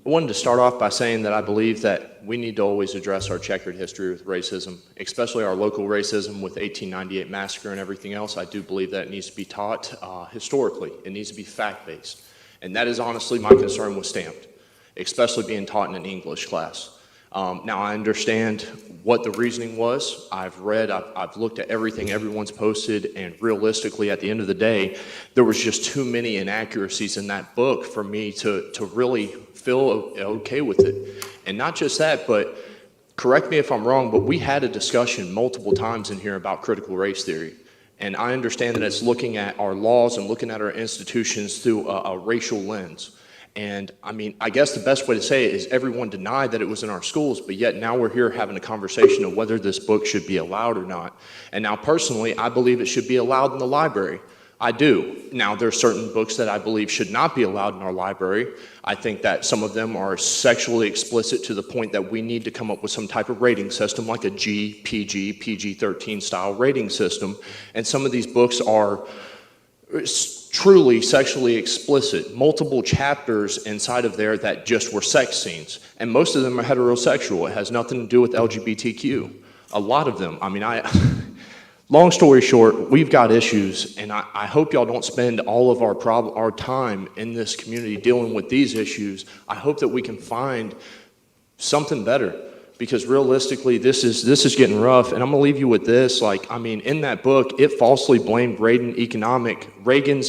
I wanted to start off by saying that I believe that we need to always address our checkered history with racism, especially our local racism with 1898 massacre and everything else. I do believe that it needs to be taught historically. It needs to be fact-based. And that is honestly my concern with Stamped, especially being taught in an English class. Now, I understand what the reasoning was. I've read, I've looked at everything everyone's posted, and realistically, at the end of the day, there was just too many inaccuracies in that book for me to really feel okay with it. And not just that, but correct me if I'm wrong, but we had a discussion multiple times in here about critical race theory. And I understand that it's looking at our laws and looking at our institutions through a racial lens. And I mean, I guess the best way to say it is everyone denied that it was in our schools, but yet now we're here having a conversation of whether this book should be allowed or not. And now personally, I believe it should be allowed in the library. I do. Now, there are certain books that I believe should not be allowed in our library. I think that some of them are sexually explicit to the point that we need to come up with some type of rating system, like a G, PG, PG-13 style rating system. And some of these books are truly sexually explicit, multiple chapters inside of there that just were sex scenes. And most of them are heterosexual. It has nothing to do with LGBTQ. A lot of them. I mean, long story short, we've got issues, and I hope y'all don't spend all of our time in this community dealing with these issues. I hope that we can find something better, because realistically, this is getting rough. And I'm gonna leave you with this. Like, I mean, in that book, it falsely blamed Reagan's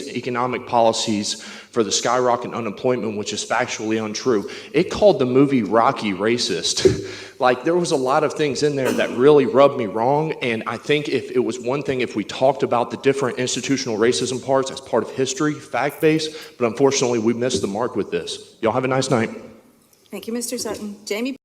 economic policies for the skyrocketing unemployment, which is factually untrue. It called the movie Rocky racist. Like, there was a lot of things in there that really rubbed me wrong. And I think if it was one thing, if we talked about the different institutional racism parts as part of history, fact-based, but unfortunately, we missed the mark with this. Y'all have a nice night. Thank you, Mr. Sutton. Jamie.